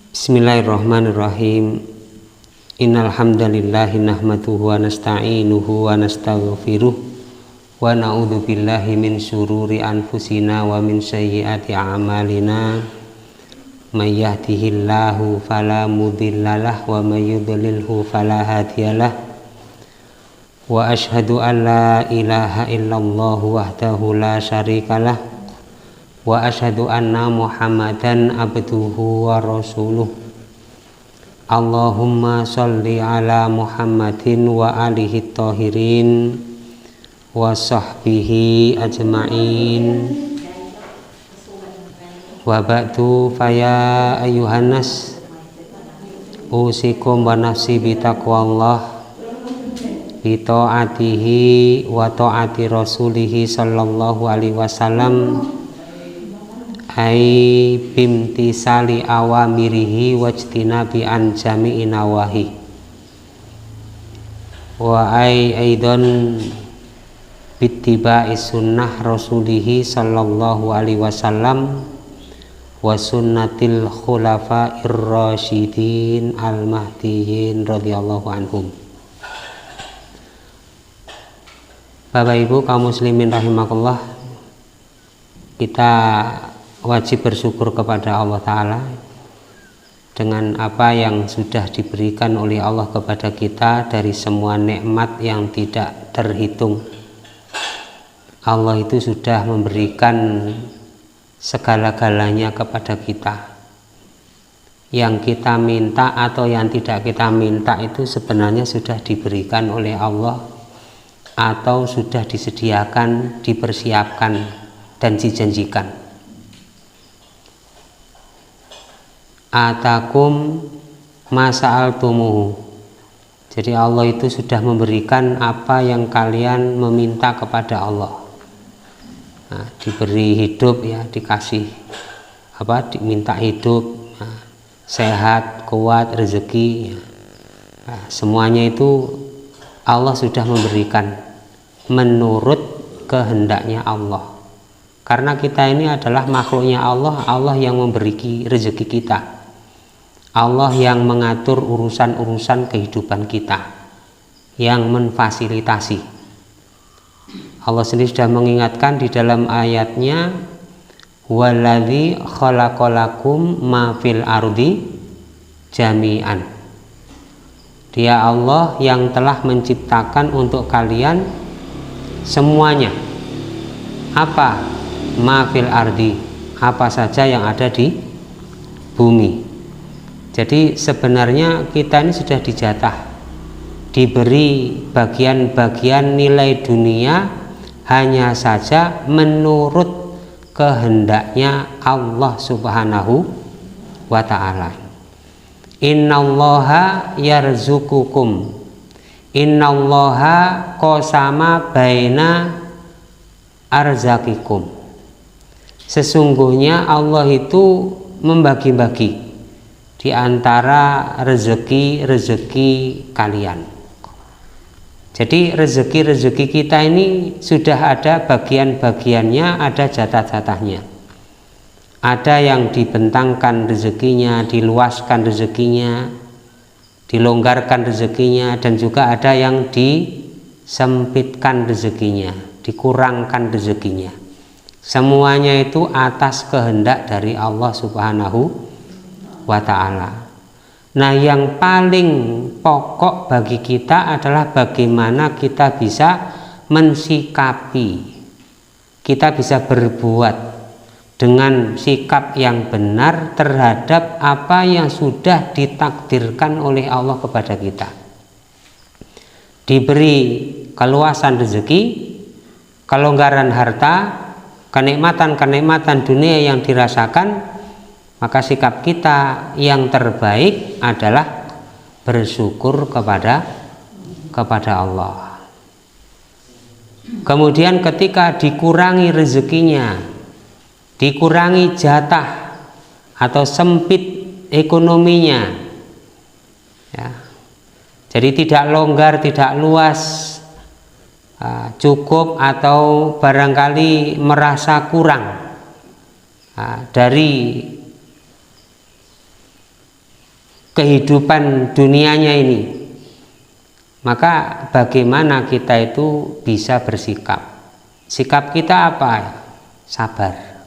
Bismillahirrahmanirrahim. Innal hamdalillahi nahmaduhu wa nasta'inuhu wa nastaghfiruh wa na'udzu billahi min syururi anfusina wa min sayyiati a'malina. May yahdihillahu fala mudhillalah wa may yudlilhu fala hadiyalah. Wa asyhadu an la ilaha illallah wahdahu la syarikalah wa asyhadu anna Muhammadan abduhu wa rasuluh. Allahumma sholli ala Muhammadin wa alihi thahirin wa sahbihi ajma'in. Wa ba'du faya ayyuhannas usikum wa nafsi bitaqwallah bi ta'atihi wa ta'ati rasulihi sallallahu alaihi wasallam ai bimtisali awamirihi wajtinabi an jami'i nawahi wa aidan bittiba'i sunnah rasulihi sallallahu alaihi wasallam wa sunnatil khulafa'ir rasyidin al mahdiyyin radhiyallahu anhum. Bapak Ibu kaum muslimin rahimakumullah, kita wajib bersyukur kepada Allah Ta'ala dengan apa yang sudah diberikan oleh Allah kepada kita dari semua nikmat yang tidak terhitung. Allah itu sudah memberikan segala-galanya kepada kita. Yang kita minta atau yang tidak kita minta itu sebenarnya sudah diberikan oleh Allah atau sudah disediakan, dipersiapkan dan dijanjikan. Atakum masa'altumuhu. Jadi Allah itu sudah memberikan apa yang kalian meminta kepada Allah. Nah, diberi hidup ya, dikasih diminta hidup, sehat, kuat, rezeki ya. Nah, semuanya itu Allah sudah memberikan menurut kehendaknya Allah. Karena kita ini adalah makhluknya Allah, Allah yang memberi rezeki kita, Allah yang mengatur urusan-urusan kehidupan kita, yang memfasilitasi. Allah sendiri sudah mengingatkan di dalam ayatnya, waladzi khalaqalakum ma fil ardi jami'an. Dia Allah yang telah menciptakan untuk kalian semuanya. Apa? Ma fil ardi, apa saja yang ada di bumi. Jadi sebenarnya kita ini sudah dijatah, diberi bagian-bagian nilai dunia, hanya saja menurut kehendaknya Allah Subhanahu wa ta'ala. Innallaha yarzuqukum, innallaha qasama baina arzakikum. Sesungguhnya Allah itu membagi-bagi di antara rezeki-rezeki kalian. Jadi rezeki-rezeki kita ini sudah ada bagian-bagiannya, ada jatah-jatahnya. Ada yang dibentangkan rezekinya, diluaskan rezekinya, dilonggarkan rezekinya, dan juga ada yang disempitkan rezekinya, dikurangkan rezekinya. Semuanya itu atas kehendak dari Allah Subhanahu wa ta'ala. Nah, yang paling pokok bagi kita adalah bagaimana kita bisa mensikapi, kita bisa berbuat dengan sikap yang benar terhadap apa yang sudah ditakdirkan oleh Allah kepada kita. Diberi keluasan rezeki, kelonggaran harta, kenikmatan-kenikmatan dunia yang dirasakan, maka sikap kita yang terbaik adalah bersyukur kepada Allah. Kemudian ketika dikurangi rezekinya, dikurangi jatah atau sempit ekonominya ya, jadi tidak longgar, tidak luas, cukup atau barangkali merasa kurang dari kehidupan dunianya ini, maka bagaimana kita itu bisa bersikap? Sikap kita apa? Sabar.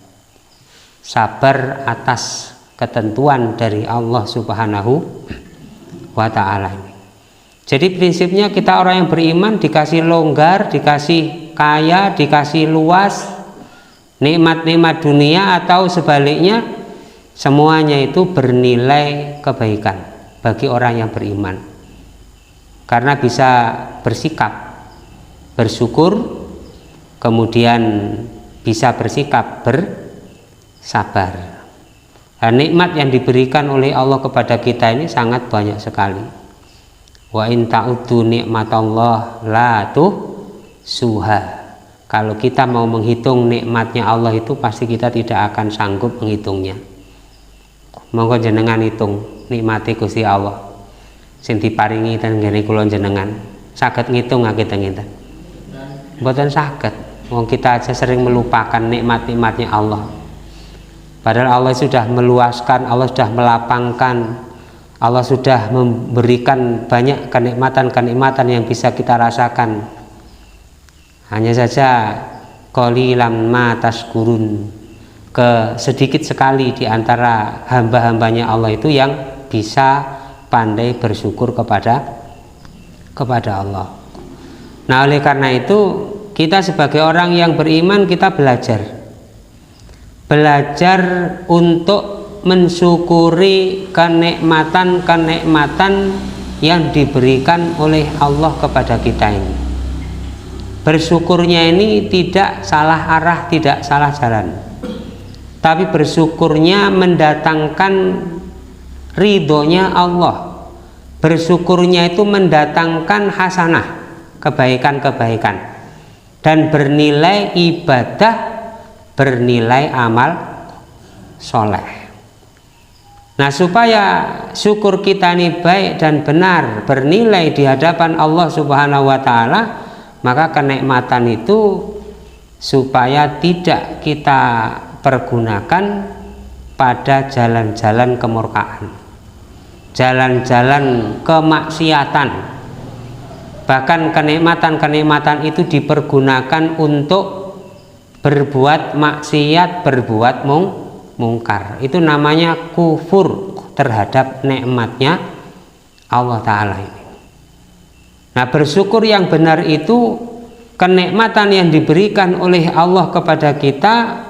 Sabar atas ketentuan dari Allah Subhanahu wa ta'ala ini. Jadi prinsipnya kita orang yang beriman dikasih longgar, dikasih kaya, dikasih luas, nikmat-nikmat dunia atau sebaliknya, semuanya itu bernilai kebaikan bagi orang yang beriman. Karena bisa bersikap, bersyukur, kemudian bisa bersikap bersabar. Dan nikmat yang diberikan oleh Allah kepada kita ini sangat banyak sekali. Wa in ta'uddu nikmatallah la tuhsuha. Kalau kita mau menghitung nikmatnya Allah itu pasti kita tidak akan sanggup menghitungnya. Monggo jenengan hitung nikmati Gusti Allah sing diparingi ten ngene kula jenengan. Saged ngitung kita ngeten. Mboten saged. Wong kita aja sering melupakan nikmat-nikmatnya Allah. Padahal Allah sudah meluaskan, Allah sudah melapangkan, Allah sudah memberikan banyak kenikmatan-kenikmatan yang bisa kita rasakan. Hanya saja qalilan ma tashkurun, sedikit sekali di antara hamba-hambanya Allah itu yang bisa pandai bersyukur kepada Allah. Nah, oleh karena itu kita sebagai orang yang beriman, kita belajar untuk mensyukuri kenikmatan-kenikmatan yang diberikan oleh Allah kepada kita ini. Bersyukurnya ini tidak salah arah, tidak salah jalan, tapi bersyukurnya mendatangkan ridhonya Allah. Bersyukurnya itu mendatangkan hasanah, kebaikan-kebaikan, dan bernilai ibadah, bernilai amal soleh. Nah, supaya syukur kita ini baik dan benar, bernilai di hadapan Allah Subhanahu wa ta'ala, maka kenikmatan itu supaya tidak kita pergunakan pada jalan-jalan kemurkaan, jalan-jalan kemaksiatan. Bahkan kenikmatan-kenikmatan itu dipergunakan untuk berbuat maksiat, berbuat mungkar. Itu namanya kufur terhadap nikmatnya Allah Ta'ala ini. Nah, bersyukur yang benar itu kenikmatan yang diberikan oleh Allah kepada kita,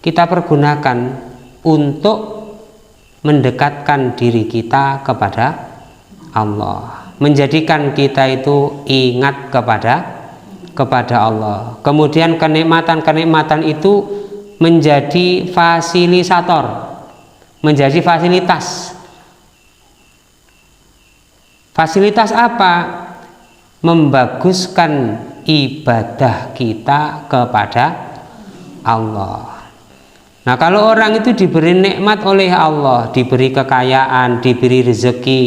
kita pergunakan untuk mendekatkan diri kita kepada Allah, menjadikan kita itu ingat kepada Allah. Kemudian kenikmatan-kenikmatan itu menjadi fasilitator, menjadi fasilitas. Fasilitas apa? Membaguskan ibadah kita kepada Allah. Nah, kalau orang itu diberi nikmat oleh Allah, diberi kekayaan, diberi rezeki,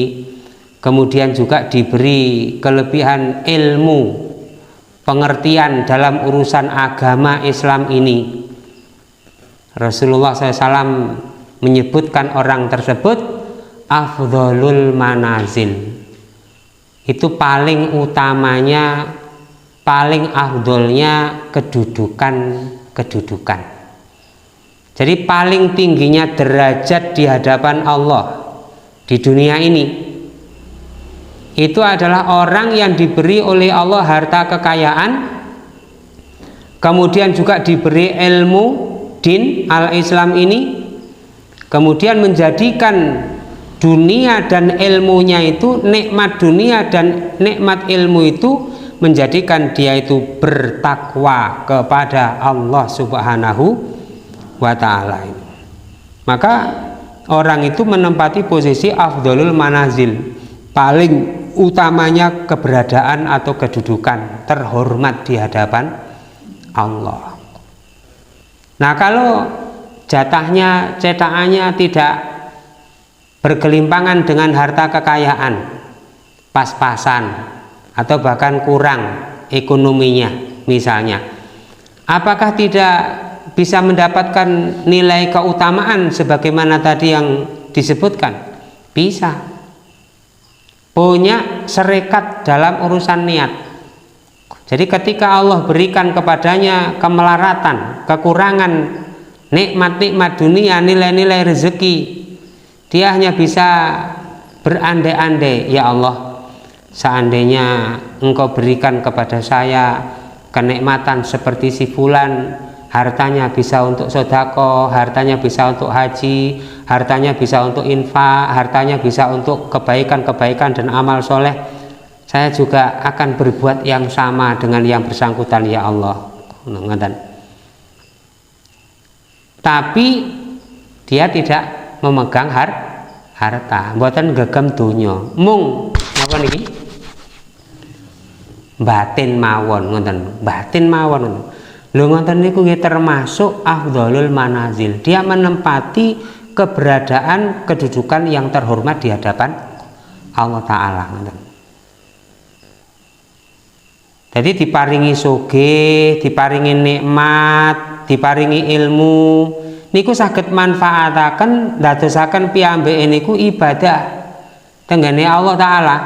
kemudian juga diberi kelebihan ilmu, pengertian dalam urusan agama Islam ini, Rasulullah SAW menyebutkan orang tersebut afdholul manazil. Itu paling utamanya, paling afdolnya kedudukan. Jadi paling tingginya derajat di hadapan Allah di dunia ini, itu adalah orang yang diberi oleh Allah harta kekayaan, kemudian juga diberi ilmu din al-Islam ini, kemudian menjadikan dunia dan ilmunya itu, nikmat dunia dan nikmat ilmu itu menjadikan dia itu bertakwa kepada Allah Subhanahu wa ta'ala. Maka orang itu menempati posisi afdholul manazil, paling utamanya keberadaan atau kedudukan, terhormat di hadapan Allah. Nah, kalau jatahnya, cetakannya tidak bergelimpangan dengan harta kekayaan, pas-pasan atau bahkan kurang ekonominya misalnya, apakah tidak bisa mendapatkan nilai keutamaan sebagaimana tadi yang disebutkan? Bisa. Punya serikat dalam urusan niat. Jadi ketika Allah berikan kepadanya kemelaratan, kekurangan nikmat-nikmat dunia, nilai-nilai rezeki, dia hanya bisa berandai-andai, ya Allah, seandainya Engkau berikan kepada saya kenikmatan seperti si fulan, hartanya bisa untuk sedekah, hartanya bisa untuk haji, hartanya bisa untuk infak, hartanya bisa untuk kebaikan-kebaikan dan amal soleh, saya juga akan berbuat yang sama dengan yang bersangkutan, ya Allah. Tapi dia tidak memegang harta, mboten gegem donya, mung napa niki? Batin mawon, ngoten. Batin mawon. Lho ngoten niku nggih termasuk afdhalul manazil. Dia menempati keberadaan, kedudukan yang terhormat di hadapan Allah Ta'ala, ngoten. Jadi diparingi sugih, diparingi nikmat, diparingi ilmu, niku saged manfaataken dadosaken piyambake niku ibadah tenggene Allah Ta'ala.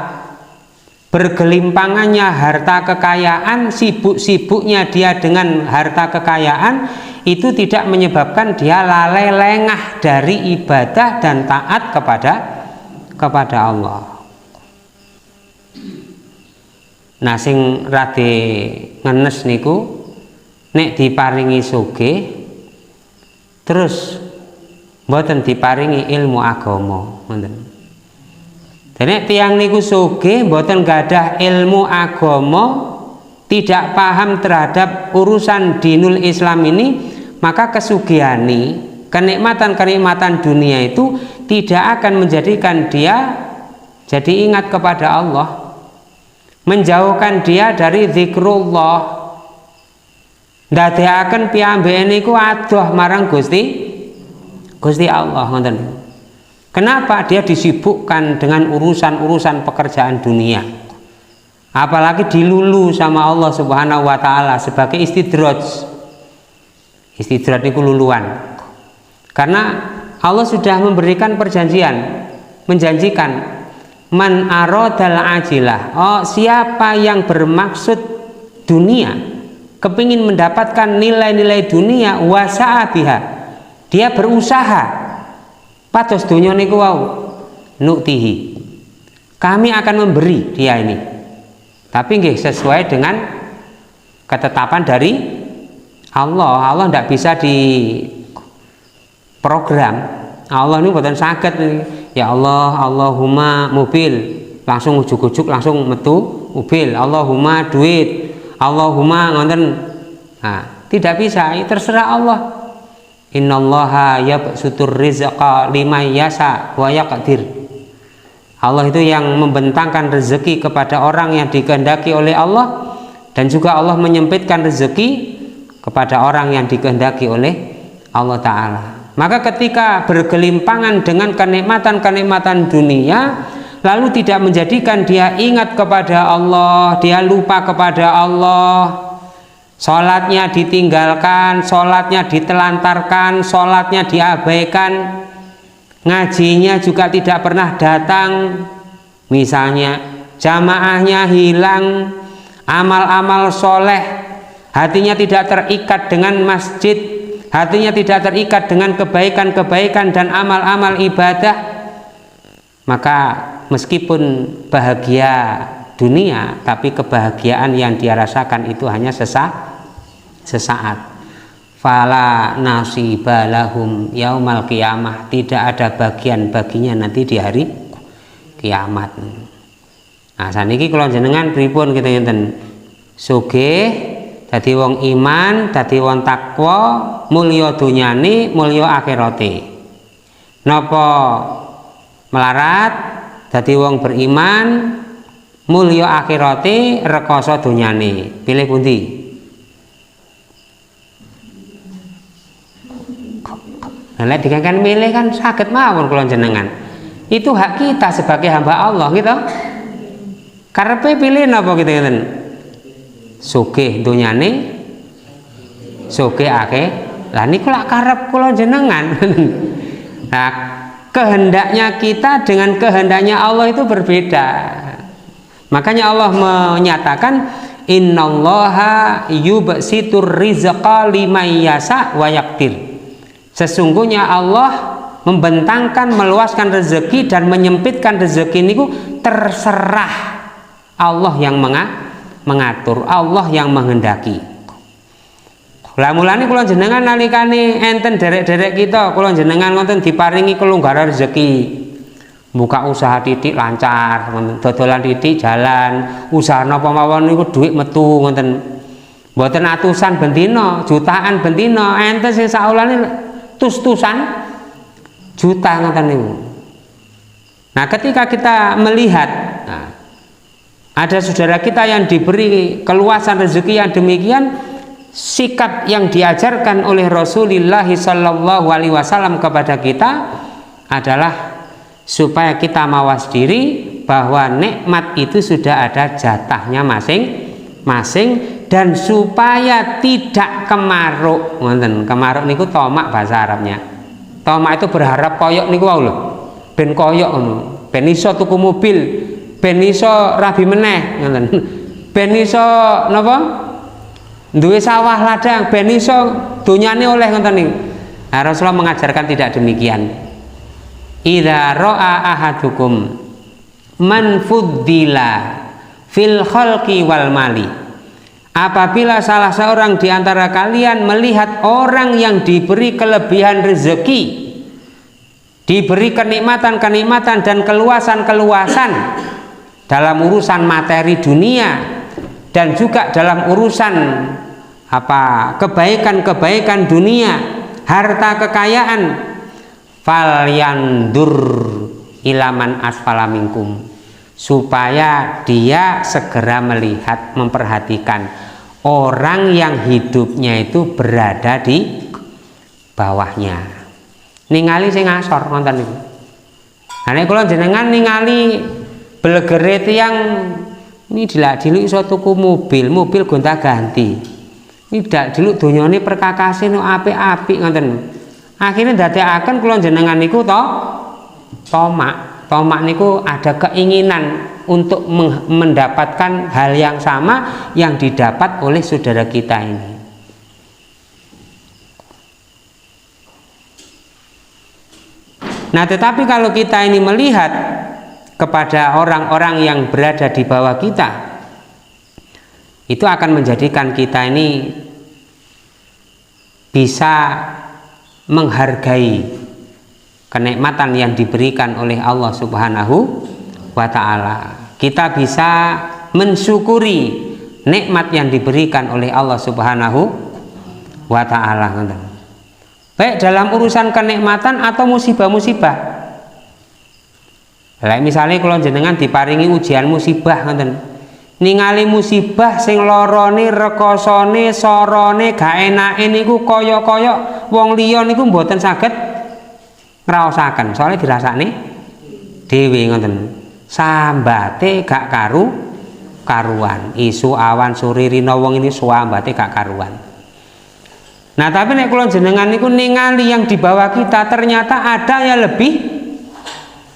Bergelimpangannya harta kekayaan, sibuk-sibuknya dia dengan harta kekayaan, itu tidak menyebabkan dia lalai lengah dari ibadah dan taat kepada Allah. Nah, sing rade ngenes niku nek diparingi sugih terus mboten diparingi ilmu agama, ngoten. Dene tiyang niku sugih mboten gadah ilmu agama, tidak paham terhadap urusan dinul Islam ini, maka kesugihani, kenikmatan-kenikmatan dunia itu tidak akan menjadikan dia jadi ingat kepada Allah, menjauhkan dia dari zikrullah, ndadekaken piyambake niku adoh marang Gusti Allah, ngoten. Kenapa? Dia disibukkan dengan urusan-urusan pekerjaan dunia, apalagi dilulu sama Allah Subhanahu wa Ta'ala sebagai istidraj. Istidraj itu luluan, karena Allah sudah memberikan perjanjian, menjanjikan man aradal ajilah, oh siapa yang bermaksud dunia, kepingin mendapatkan nilai-nilai dunia, wasa'a biha, dia berusaha pados dunya niku wau, nuktihi, kami akan memberi dia ini, tapi nggih sesuai dengan ketetapan dari Allah. Allah tidak bisa diprogram. Allah ini bukan sakit, ya Allah, Allahumma mobil, langsung ujuk-ujuk langsung metu mobil, Allahumma duit, Allahumma ngonten. Nah, tidak bisa, terserah Allah. Innallaha yabsutur rizqa liman yasha wa yaqdir. Allah itu yang membentangkan rezeki kepada orang yang dikehendaki oleh Allah, dan juga Allah menyempitkan rezeki kepada orang yang dikehendaki oleh Allah Ta'ala. Maka ketika bergelimpangan dengan kenikmatan-kenikmatan dunia, lalu tidak menjadikan dia ingat kepada Allah, dia lupa kepada Allah, sholatnya ditinggalkan, sholatnya ditelantarkan, sholatnya diabaikan, ngajinya juga tidak pernah datang, misalnya jamaahnya hilang, amal-amal soleh, hatinya tidak terikat dengan masjid, hatinya tidak terikat dengan kebaikan-kebaikan dan amal-amal ibadah, maka meskipun bahagia dunia, tapi kebahagiaan yang dia rasakan itu hanya sesaat. Fala nasibalahum yaumal qiyamah, tidak ada bagian baginya nanti di hari kiamat. Nah, saniki kula jenengan pripun kita ngenten, sugih dadi wong iman, dadi wong takwa, mulya dunyane, mulya akhirate. Napa melarat dadi wong beriman, mulya akhirate, rekoso dunyane, pilih pundi? Nek dikengken milih kan saged mawon kula jenengan. Itu hak kita sebagai hamba Allah gitu. Karepe pilih napa kita ngeten? Sugih dunyane, sugih akeh. Lah niku lak karep kula jenengan. Nah, kehendaknya kita dengan kehendaknya Allah itu berbeda. Makanya Allah menyatakan innallaha yubsitur rizqa liman yasha wa yaqdir. Sesungguhnya Allah membentangkan, meluaskan rezeki dan menyempitkan rezeki niku terserah Allah yang mengatur, Allah yang menghendaki. Lah mulane kula jenengan nalikane enten derek-derek kita, kula jenengan ngoten diparingi kelonggaran rezeki. Buka usaha titik lancar, dodolan titik jalan, usaha napa mawon niku dhuwit metu ngoten. Mboten atusan bendina, jutaan bendina, enten sing saulane tus-tusan juta ngoten niku. Nah, ketika kita melihat ada saudara kita yang diberi keluasan rezeki yang demikian, sikap yang diajarkan oleh Rasulullah Sallallahu Alaihi Wasallam kepada kita adalah supaya kita mawas diri bahwa nikmat itu sudah ada jatahnya masing-masing, dan supaya tidak kemaruk. Kemaruk niku tomak bahasa Arabnya. Tomak itu berharap koyok niku wae lho. Ben koyok ngono. Ben iso tuku mobil, ben iso rabi meneh ngoten. Ben iso napa? Duwe sawah ladang, ben iso donyane oleh ngoten niku. Nah, Rasulullah mengajarkan tidak demikian. Idza ra'a ahadukum man fuddila fil khalqi wal mali. Apabila salah seorang di antara kalian melihat orang yang diberi kelebihan rezeki, diberi kenikmatan-kenikmatan dan keluasan-keluasan dalam urusan materi dunia dan juga dalam urusan kebaikan-kebaikan dunia, harta kekayaan, fal yandur ilaman asfala minkum, supaya dia segera melihat, memperhatikan orang yang hidupnya itu berada di bawahnya. Ningali sing ngasor ngoten niku. Nah nek kula jenengan ningali belegere tiyang ini dilak-dilik iso tuku mobil gonta-ganti. Ini diluk donyane perkakase no apik-apik ngoten. Akhirnya dadekaken kula jenengan niku tomak niku ada keinginan untuk mendapatkan hal yang sama yang didapat oleh saudara kita ini. Nah, tetapi kalau kita ini melihat kepada orang-orang yang berada di bawah kita, itu akan menjadikan kita ini bisa menghargai kenikmatan yang diberikan oleh Allah Subhanahu wa ta'ala. Kita bisa mensyukuri nikmat yang diberikan oleh Allah Subhanahu wa ta'ala, baik dalam urusan kenikmatan atau musibah-musibah. Lah misalnya kalau jenengan diparingi ujian musibah ningali musibah sing lorone, rekosone, sorone, gak enake niku kaya-kaya wong liya niku mboten saged ngraosaken, soalnya dirasakne dhewe ngoten. Sambate gak karuan. Isu awan sore rina wong ini sambate gak karuan. Nah, tapi nek kula jenengan niku ningali yang di bawah kita, ternyata ada yang lebih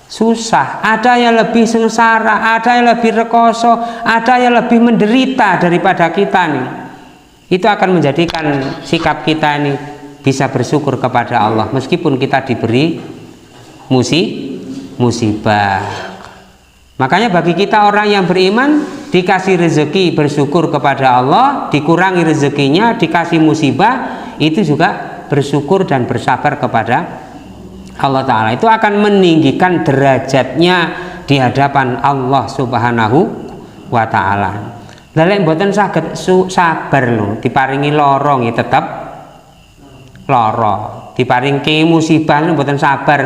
susah, ada yang lebih sengsara, ada yang lebih rekoso, ada yang lebih menderita daripada kita nih. Itu akan menjadikan sikap kita ini bisa bersyukur kepada Allah meskipun kita diberi musibah. Makanya bagi kita orang yang beriman, dikasih rezeki bersyukur kepada Allah, dikurangi rezekinya, dikasih musibah, itu juga bersyukur dan bersabar kepada Allah Ta'ala. Itu akan meninggikan derajatnya di hadapan Allah Subhanahu wa Ta'ala. Lelek mboten saged sabar lho, diparingi loro ya tetap loro, diparingi musibah mboten sabar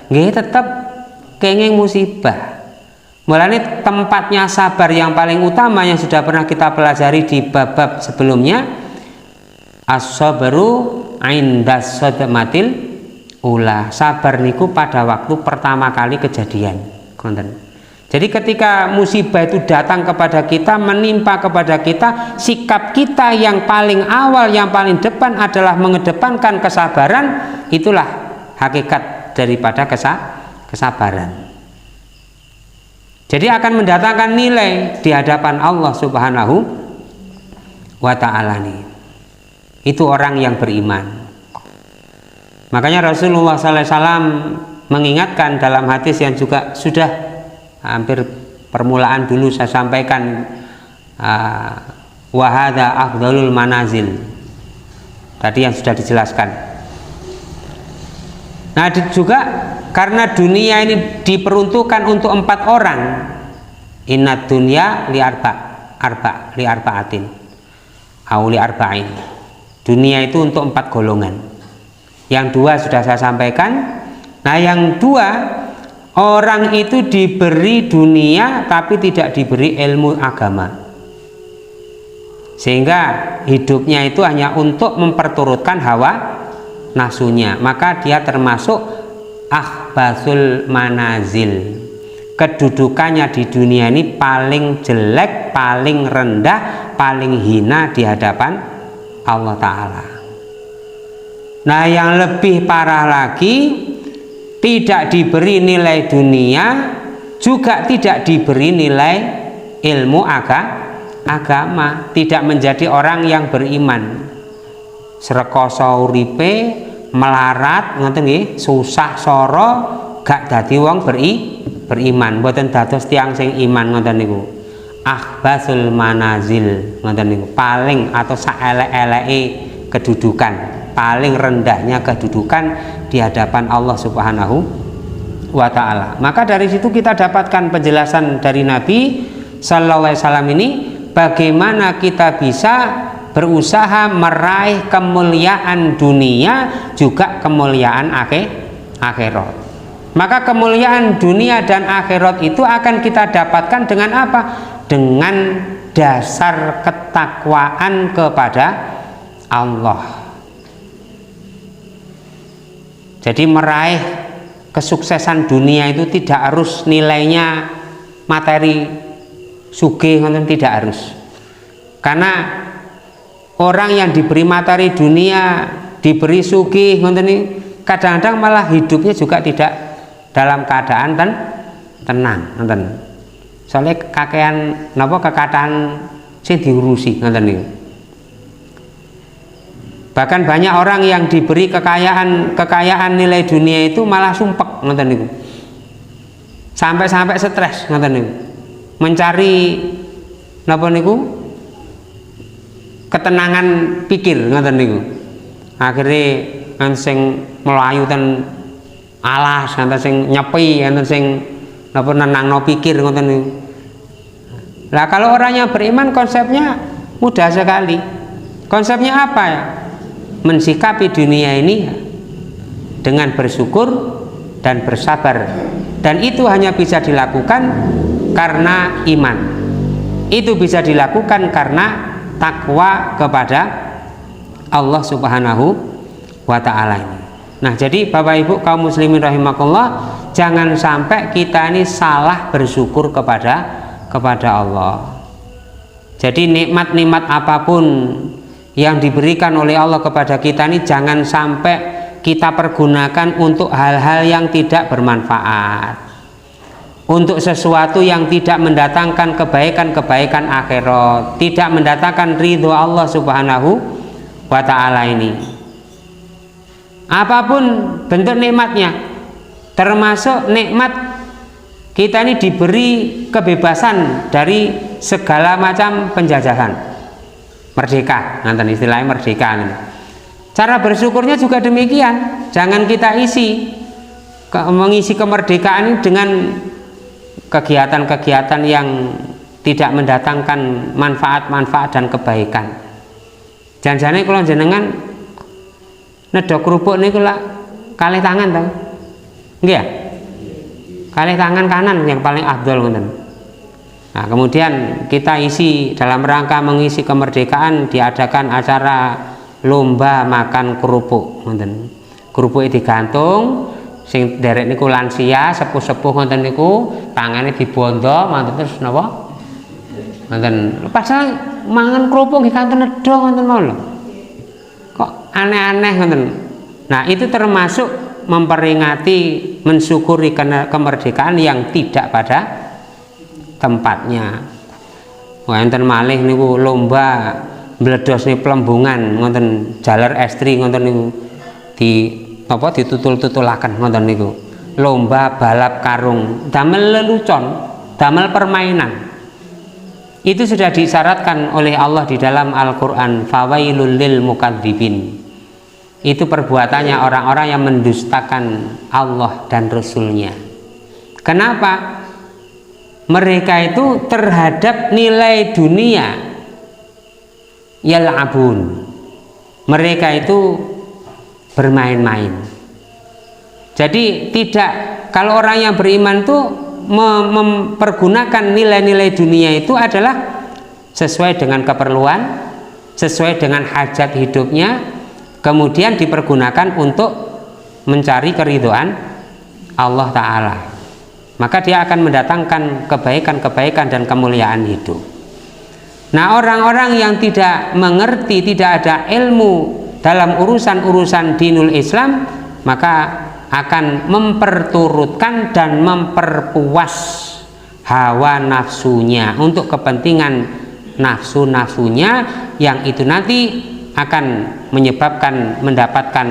nggih tetep kenging musibah. Mulane tempatnya sabar yang paling utama yang sudah pernah kita pelajari di bab-bab sebelumnya, as-sabru 'indas sadmatil ula. Sabar niku pada waktu pertama kali kejadian. Jadi ketika musibah itu datang kepada kita, menimpa kepada kita, sikap kita yang paling awal, yang paling depan adalah mengedepankan kesabaran. Itulah hakikat daripada kesabaran. Jadi akan mendatangkan nilai di hadapan Allah Subhanahu wa ta'ala nih. Itu orang yang beriman. Makanya Rasulullah SAW mengingatkan dalam hadis yang juga sudah hampir permulaan dulu saya sampaikan, wa hadza afdhalul manazil. Tadi yang sudah dijelaskan. Nah juga karena dunia ini diperuntukkan untuk 4 orang. Innad dunya li arba'atin au li arba'in. Dunia itu untuk 4 golongan. Yang 2 sudah saya sampaikan. Nah yang 2, orang itu diberi dunia tapi tidak diberi ilmu agama, sehingga hidupnya itu hanya untuk memperturutkan hawa nafsunya, maka dia termasuk akhbasul manazil. Kedudukannya di dunia ini paling jelek, paling rendah, paling hina di hadapan Allah Ta'ala. Nah yang lebih parah lagi, tidak diberi nilai dunia, juga tidak diberi nilai ilmu agama, tidak menjadi orang yang beriman. Srekoso uripe melarat ngoten nggih, susah soro, gak dadi wong beriman, mboten dados tiyang sing iman ngoten niku. Akhbasul manazil ngoten niku, paling atau saelek-eleke kedudukan, paling rendahnya kedudukan di hadapan Allah Subhanahu wa ta'ala. Maka dari situ kita dapatkan penjelasan dari Nabi sallallahu alaihi wasallam ini, bagaimana kita bisa berusaha meraih kemuliaan dunia juga kemuliaan akhirat. Maka kemuliaan dunia dan akhirat itu akan kita dapatkan dengan apa? Dengan dasar ketakwaan kepada Allah. Jadi meraih kesuksesan dunia itu tidak harus nilainya materi sugih, tidak harus. Karena orang yang diberi materi dunia, diberi sugih, kadang-kadang malah hidupnya juga tidak dalam keadaan tenang. Soalnya kakean kekataan sing diurusi niku. Bahkan banyak orang yang diberi kekayaan nilai dunia itu malah sumpek niku. Sampai stres niku. Mencari niku ketenangan pikir niku. Akhirnya sing melayu ten alas, sing nyepi, sing nenangno pikir niku. Lah kalau orang yang beriman konsepnya mudah sekali. Konsepnya apa ya? Mensikapi dunia ini dengan bersyukur dan bersabar, dan itu hanya bisa dilakukan karena iman. Itu bisa dilakukan karena takwa kepada Allah Subhanahu wa ta'ala ini. Nah jadi Bapak Ibu kaum muslimin rahimakumullah, jangan sampai kita ini salah bersyukur kepada Allah. Jadi nikmat-nikmat apapun yang diberikan oleh Allah kepada kita ini jangan sampai kita pergunakan untuk hal-hal yang tidak bermanfaat, untuk sesuatu yang tidak mendatangkan kebaikan-kebaikan akhirat, tidak mendatangkan ridho Allah Subhanahu wa ta'ala ini. Apapun bentuk nikmatnya, termasuk nikmat kita ini diberi kebebasan dari segala macam penjajahan. Merdeka, nanti istilahnya merdeka. Cara bersyukurnya juga demikian. Jangan kita mengisi kemerdekaan ini dengan kegiatan-kegiatan yang tidak mendatangkan manfaat-manfaat dan kebaikan. Jangan-jangan kalau jenengan nedok kerupuk ini kula kalih tangan tau, nggih ya? Kalih tangan kanan yang paling afdol ngoten. Nah, kemudian kita isi dalam rangka mengisi kemerdekaan, diadakan acara lomba makan kerupuk, kerupuk digantung, sing derek niku lansia, sepuh-sepuh ngoten niku, tangane dibondo, terus napa? Ngoten. Padahal mangan kerupuk nggih kanten nedha ngoten mawon lho. Kok aneh-aneh ngoten. Nah, itu termasuk memperingati, mensyukuri kemerdekaan yang tidak pada tempatnya. Wonten malih niku lomba mbledhos nih pelembungan ngoten jaler estri ngoten niku ditutul-tutulaken ngoten niku. Lomba balap karung, damel lelucon, damel permainan. Itu sudah disyaratkan oleh Allah di dalam Al-Qur'an, fawailul lil mukadzibin. Itu perbuatannya orang-orang yang mendustakan Allah dan Rasul-Nya. Kenapa? Mereka itu terhadap nilai dunia yal'abun. Mereka itu bermain-main. Jadi tidak, kalau orang yang beriman itu mempergunakan nilai-nilai dunia itu adalah sesuai dengan keperluan, sesuai dengan hajat hidupnya, kemudian dipergunakan untuk mencari keridhaan Allah Ta'ala. Maka dia akan mendatangkan kebaikan-kebaikan dan kemuliaan hidup. Nah, orang-orang yang tidak mengerti, tidak ada ilmu dalam urusan-urusan dinul Islam, maka akan memperturutkan dan memperpuas hawa nafsunya untuk kepentingan nafsu-nafsunya, yang itu nanti akan menyebabkan mendapatkan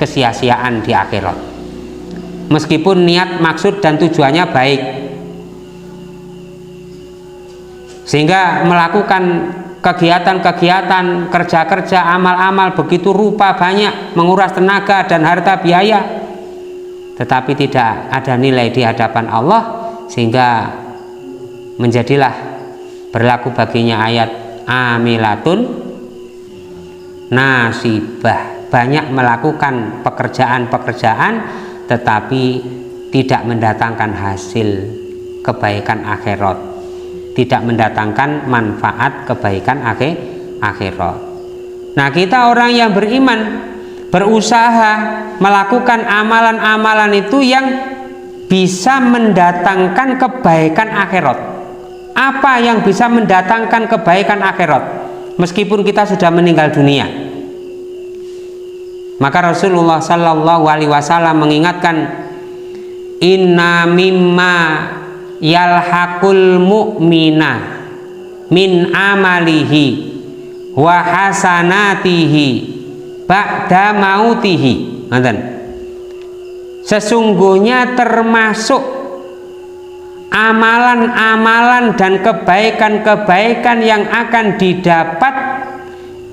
kesia-siaan di akhirat. Meskipun niat, maksud dan tujuannya baik, sehingga melakukan kegiatan-kegiatan, kerja-kerja, amal-amal begitu rupa banyak, menguras tenaga dan harta biaya, tetapi tidak ada nilai di hadapan Allah, sehingga menjadilah berlaku baginya ayat amilatun nasibah, banyak melakukan pekerjaan-pekerjaan tetapi tidak mendatangkan hasil kebaikan akhirat, tidak mendatangkan manfaat kebaikan akhirat. Nah, kita orang yang beriman berusaha melakukan amalan-amalan itu yang bisa mendatangkan kebaikan akhirat. Apa yang bisa mendatangkan kebaikan akhirat meskipun kita sudah meninggal dunia? Maka Rasulullah Sallallahu Alaihi Wasallam mengingatkan, inna mimma yalhaqul mu'mina min amalihi wa hasanatihi ba'da mautihi. Sesungguhnya termasuk amalan-amalan dan kebaikan-kebaikan yang akan didapat,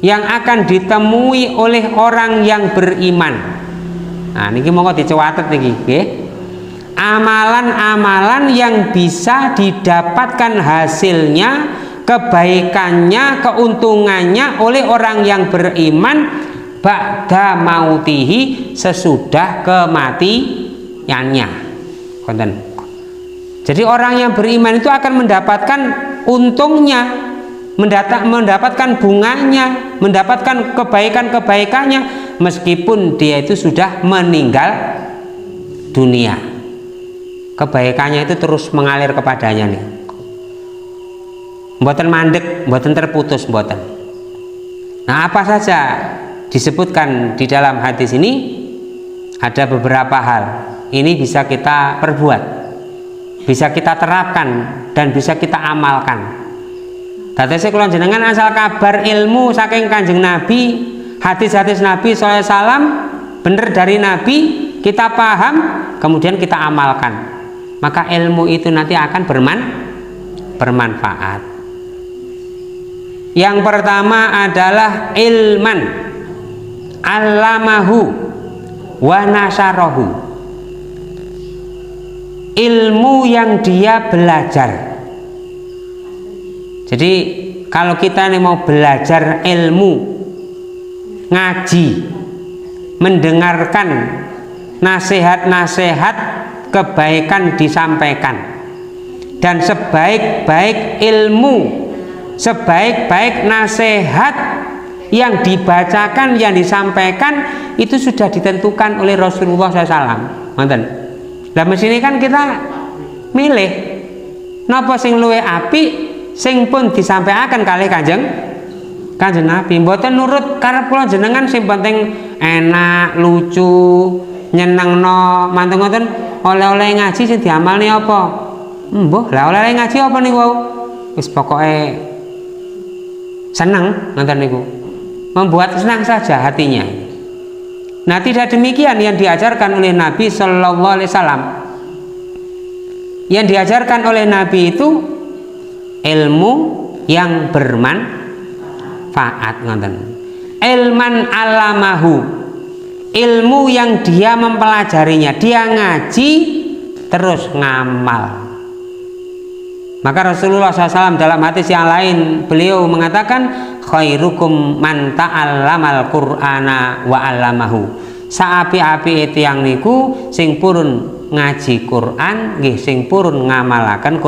yang akan ditemui oleh orang yang beriman. Nah, niki monggo dicatet niki, nggih. Amalan-amalan yang bisa didapatkan hasilnya, kebaikannya, keuntungannya oleh orang yang beriman ba'da mautihi, sesudah kematiannya. Konten. Jadi orang yang beriman itu akan mendapatkan untungnya, mendapatkan bunganya, mendapatkan kebaikan-kebaikannya meskipun dia itu sudah meninggal dunia. Kebaikannya itu terus mengalir kepadanya nih. Mboten mandek, mboten terputus, mboten. Nah, apa saja disebutkan di dalam hadis ini? Ada beberapa hal. Ini bisa kita perbuat, bisa kita terapkan, dan bisa kita amalkan. Dadose kula jenengan asal kabar ilmu saking Kanjeng Nabi, hadis-hadis Nabi SAW bener dari Nabi, kita paham, kemudian kita amalkan, maka ilmu itu nanti akan bermanfaat. Yang pertama adalah ilman allamahu wa nasarahu, ilmu yang dia belajar. Jadi kalau kita ini mau belajar ilmu, ngaji, mendengarkan nasihat-nasihat kebaikan disampaikan, dan sebaik-baik ilmu, sebaik-baik nasihat yang dibacakan, yang disampaikan itu sudah ditentukan oleh Rasulullah SAW. Nonton. Lah mesine kan kita milih napa sing luwih apik, sing pun disampaikan kali Kanjeng Nabi. Mboten nurut karep kula jenengan, sing penting enak, lucu, nyenengno manteng ngoten oleh-oleh ngaji sing diamalne apa? Mbah, lah oleh-oleh ngaji apa niku wau? Wis pokoke seneng ngoten niku. Membuat senang saja hatinya. Nah, tidak demikian yang diajarkan oleh Nabi Sallallahu Alaihi Wasallam. Yang diajarkan oleh Nabi itu ilmu yang bermanfaat, ngoten. Ilman alamahu, ilmu yang dia mempelajarinya, dia ngaji terus ngamal. Maka Rasulullah SAW dalam hadis yang lain beliau mengatakan khairukum man ta'allamal qur'ana wa 'allamahu. Saapi-api tiyang niku sing purun ngaji Quran nggih sing purun ngamalaken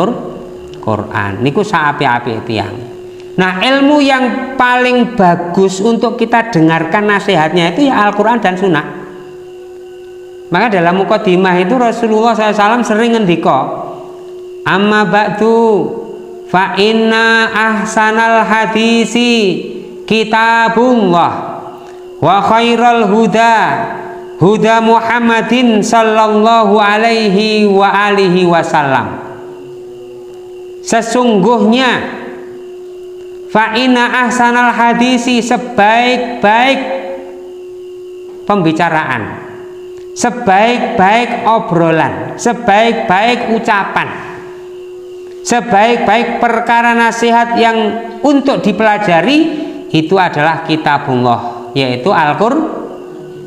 Quran. Niku saapi-api tiyang. Nah, ilmu yang paling bagus untuk kita dengarkan nasihatnya itu ya Al-Qur'an dan Sunnah. Maka dalam mukadimah itu Rasulullah SAW sering ngendika, amma ba'du fa inna ahsanal hadisi kitabullah wa khairal huda huda Muhammadin sallallahu alaihi wa alihi wasallam. Sesungguhnya fa inna ahsanal hadisi, sebaik-baik pembicaraan, sebaik-baik obrolan, sebaik-baik ucapan, sebaik-baik perkara nasihat yang untuk dipelajari itu adalah kitabullah, yaitu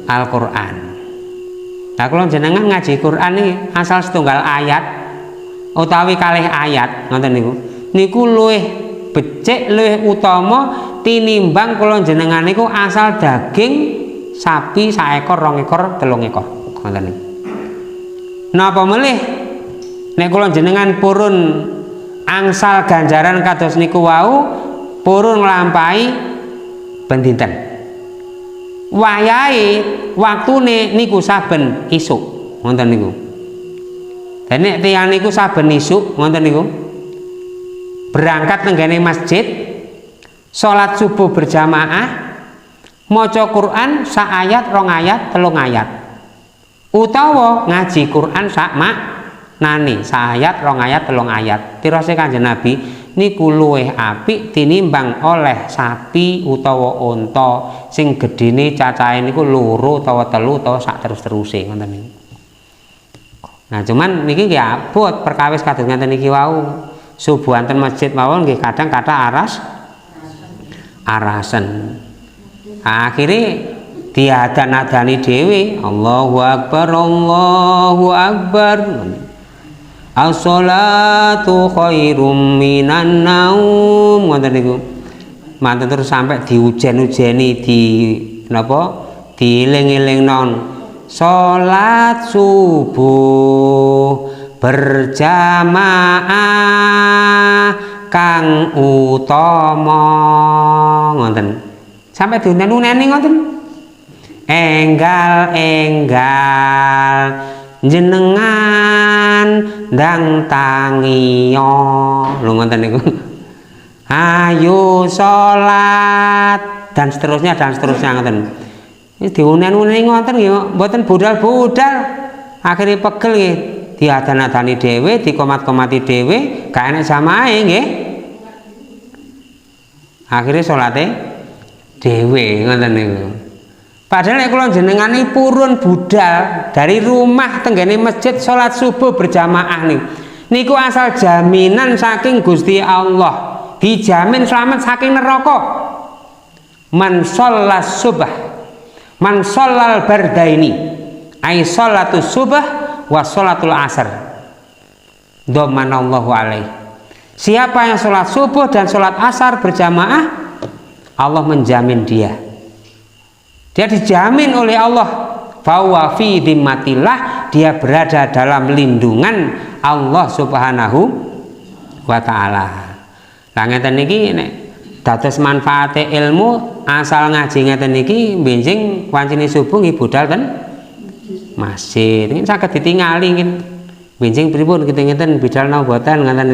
Al-Qur'an. Nah, kalau jenengan ngaji Quran ini asal setunggal ayat utawi kalih ayat ngoten niku luwih becik, luwih utama tinimbang kalau jenengan niku asal daging sapi 1 ekor, 2 ekor, 3 ekor ngoten niku. Napa melih nek kula jenengan purun angsal ganjaran kados niku wau, purun nglampahi ben dinten. Wayahe waktune niku saben isuk ngoten niku. Dan nek tiyang niku saben isuk ngoten niku berangkat tenggene masjid, salat subuh berjamaah, maca Quran sak ayat, 2 ayat, 3 ayat. Utawa ngaji Quran sak maknane, sak ayat, 2 ayat, 3 ayat. Tirose Kanjeng Nabi niku luwih apik tinimbang oleh sapi utawa unta sing gedene cacahe niku 2 utawa 3 utawa sak terus-teruse ngoten niku. Nah, cuman niki nggih abot perkawis kados ngaten niki wau. Subuhan ten masjid mawon nggih kadang kata arasen. Akhirnya diadan-adani dhewe, Allahu Akbar, Allahu Akbar. As-sholatu khairum minan naum. Ngoten niku. Manten terus sampai diujen-ujeni di napa? Dieling-elingnon. Salat subuh berjamaah kang utama ngoten. Sampai diunen-uneni ngoten. Enggal jenengan ndang tangiyo lho ngoten niku. Ayo salat dan seterusnya ngoten. Ini diunen-uneni ngoten nggih, mboten budal-budal. Akhire pegel nggih, diadan-adani dhewe, dikomat-komati dhewe, gak enek jamaah nggih. Akhire salate dhewe ngoten niku. Padahal nek kula jenengan purun budal dari rumah tenggene masjid salat subuh berjamaah niku asal jaminan saking Gusti Allah, dijamin selamat saking neraka. Man shollas subah, man sholal bardaini, ai sholatus subah wa sholatul asr, dhamanallahu alaihi. Siapa yang sholat subuh dan sholat asar berjamaah, Allah menjamin dia dijamin oleh Allah, fahuwa fi dhimmatillah, dia berada dalam lindungan Allah Subhanahu wa ta'ala. Lah ngeten niki nek dados manfaate ilmu asal ngaji ngeten niki benjing wancine subuh nggih budal ten masjid. Nggih saged ditingali nggih. Benjing pripun ngeten bidal napa boten ngeten.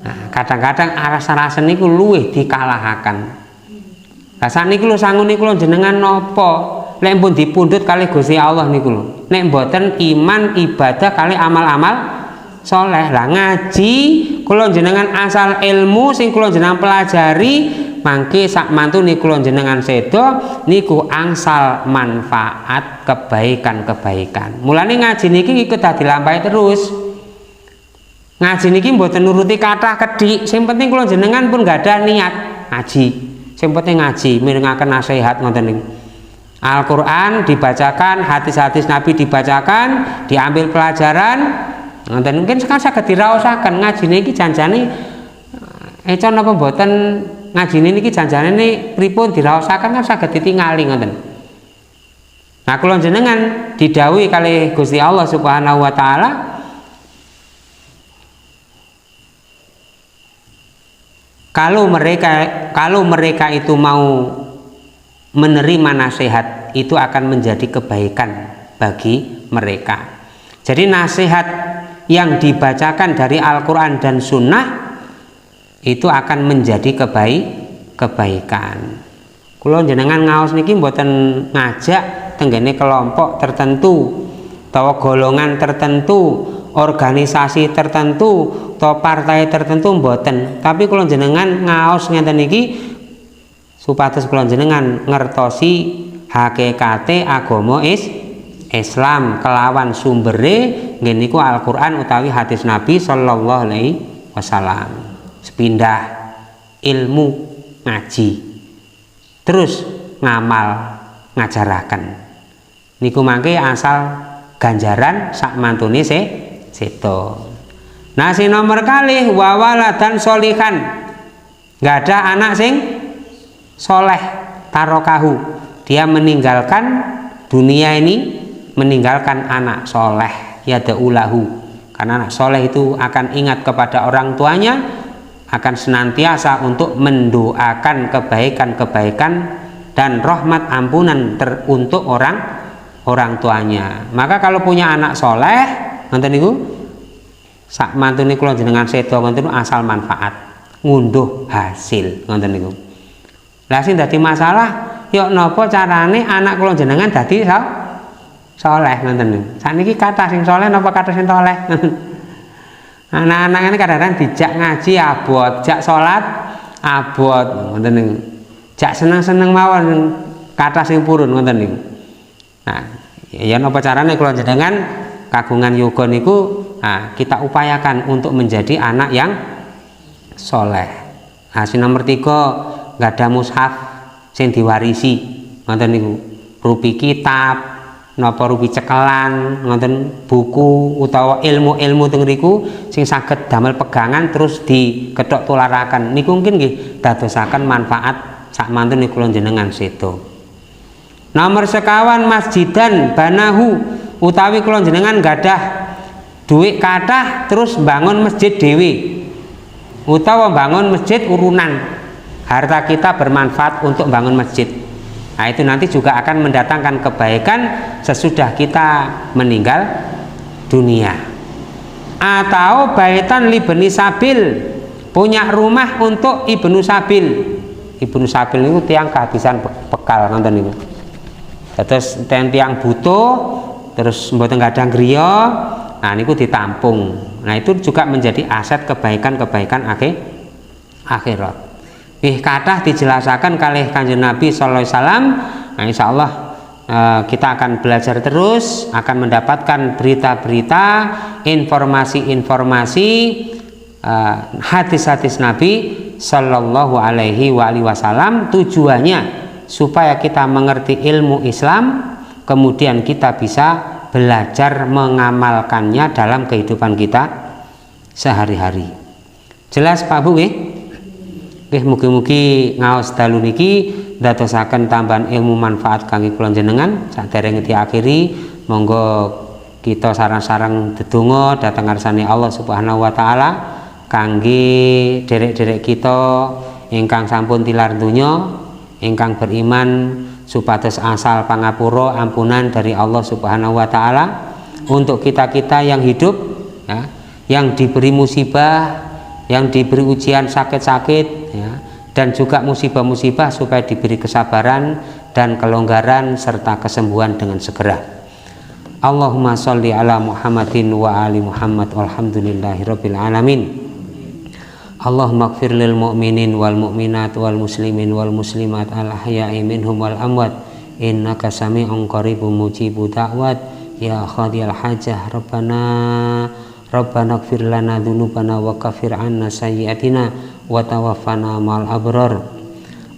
Nah, kadang-kadang aras-arasen niku luwih dikalahaken. Lah sakniki lho sangun niku jenengan napa lek pun dipundhut kalih Gusti Allah niku lho. Nek mboten iman ibadah kalih amal-amal soleh. Lah ngaji kula jenengan asal ilmu sing kula jenengan pelajari, mangke sak mantune kula jenengan sedo niku angsal manfaat kebaikan-kebaikan. Mulane ngaji niki ikut dadi lampahe terus. Ngaji niki mboten nuruti kathah kedhik, sing penting kula jenengan pun gadah niat ngaji. Sing penting ngaji, mirengaken nasihat ngoten niku. Al-Qur'an dibacakan, hadis-hadis Nabi dibacakan, diambil pelajaran. Ngoten mungkin sekarang saged diraosaken ngajine iki janjane econ napa mboten ngajine niki janjane pripun diraosaken kan saged ditingali ngoten. Nah kula jenengan didhawuhi kalih Gusti Allah Subhanahu wa taala kalau mereka itu mau menerima nasihat itu akan menjadi kebaikan bagi mereka. Jadi nasihat yang dibacakan dari Al-Quran dan Sunnah itu akan menjadi kebaikan. Kula jenengan ngaos niki mboten ngajak tenggene kelompok tertentu, atau golongan tertentu, organisasi tertentu, atau partai tertentu mboten. Tapi kula jenengan ngaos ngeten niki supados kula jenengan ngertosi hakikate agama Islam kelawan sumbere nggih niku Al-Qur'an utawi hadis Nabi sallallahu alaihi wasallam. Sepindah ilmu ngaji terus ngamal ngajaraken niku mangke asal ganjaran sak mantune seto. Nah sing nomor kalih wawaladan sholihan, nggak ada anak sing soleh tarokahu, dia meninggalkan dunia ini, meninggalkan anak soleh yadaulahu, karena anak soleh itu akan ingat kepada orang tuanya, akan senantiasa untuk mendoakan kebaikan-kebaikan dan rahmat ampunan untuk orang tuanya. Maka kalau punya anak soleh ngoten niku sak mantune kula jenengan sedo ngoten asal manfaat ngunduh hasil ngoten niku. Lah sing dadi masalah yo napa carane anak kula jenengan dadi saleh ngoten niku. Sakniki kathah sing saleh napa kathah sing saleh. Anak-anak ini kadang-kadang dijak ngaji abot, jak salat abot ngoten niku. Jak seneng-seneng mawon kathah sing purun ngoten niku. Nah, ya napa carane kula jenengan kagungan yoga niku kita upayakan untuk menjadi anak yang saleh. Nah, sing nomor 3 nggak ada mushaf sing diwarisi ngoten niku, rupi kitab napa rupi cekelan ngoten buku utawa ilmu-ilmu teng riku sing saged damel pegangan terus dikethok tularaken niku mungkin nggih dadosaken manfaat sak mantune kula jenengan sedo. Nomor 5 masjidan banahu, utawi kula jenengan gadah duit kathah terus bangun masjid dhewe utawa bangun masjid urunan. Harta kita bermanfaat untuk bangun masjid. Nah, itu nanti juga akan mendatangkan kebaikan sesudah kita meninggal dunia. Atau baitan li bani sabil, punya rumah untuk ibnu sabil. Ibnu sabil itu tiang kehabisan bekal ngoten niku. Terus tiang butuh terus mboten gadang griya, nah niku ditampung. Nah, itu juga menjadi aset kebaikan-kebaikan akhirat. Kathah dijelasaken kalih Kanjeng Nabi sallallahu alaihi wasallam. Nah, insyaallah kita akan belajar terus, akan mendapatkan berita-berita, informasi-informasi, hadis-hadis Nabi sallallahu alaihi wasallam, tujuannya supaya kita mengerti ilmu Islam, kemudian kita bisa belajar mengamalkannya dalam kehidupan kita sehari-hari. Jelas Pak Bu nggih? Nggih, mugi-mugi ngaos dalu niki dadosaken tambahan ilmu manfaat kangge kula jenengan. Saderenge diakhiri, monggo kita sareng-sareng ndedonga dhateng ngarsane Allah Subhanahu wa taala kangge derek-derek kita ingkang sampun tilar donya, ingkang beriman supados asal pangapura ampunan dari Allah Subhanahu wa taala. Untuk kita-kita yang hidup ya, yang diberi musibah, yang diberi ujian sakit-sakit ya, dan juga musibah-musibah supaya diberi kesabaran dan kelonggaran serta kesembuhan dengan segera. Allahumma sholli ala Muhammadin wa ali Muhammad walhamdulillahirabbil alamin. Allahumma ighfir lil mu'minin wal mu'minat wal muslimin wal muslimat al ahya'i minhum wal amwat innaka sami'un qaribun mujibu da'wat ya khadiyal hajah Rabbana ighfir lana dzunubana wa kaffir 'anna sayyi'atina wa tawaffana ma'al abrar.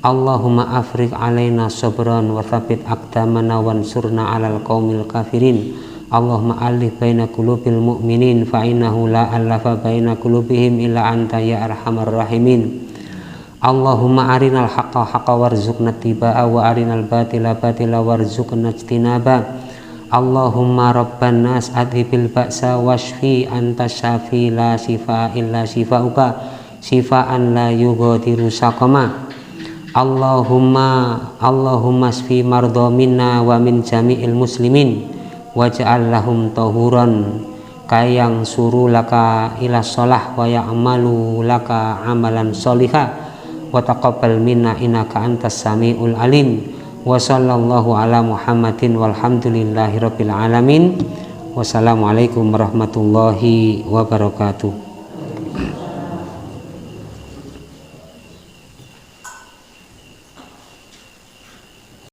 Allahumma afriq 'alaina sabran wa tsabbit aqdamana wansurna 'alal qaumil kafirin. Allahumma alif baina qulubil mu'minin fa innahu la alafa baina qulubihim illa anta ya arhamar rahimin. Allahumma arinal haqqa haqqa warzuqna tibaa wa arinal batila batila warzuqna ijtinaba. Allahumma rabban nas adhibil ba'sa washfi anta syafi la shifa illa shifauka shifaan la yughadiru saqama. Allahumma shfi mardha minna wa min jami'il muslimin waj'al lahum tahuran kayang suru laka ila sholah wa ya'malu laka amalan sholihah wa taqabbal minna innaka antas sami'ul alim. Wa sallallahu ala Muhammadin walhamdulillahi rabbil alamin. Wassalamualaikum warahmatullahi wabarakatuh.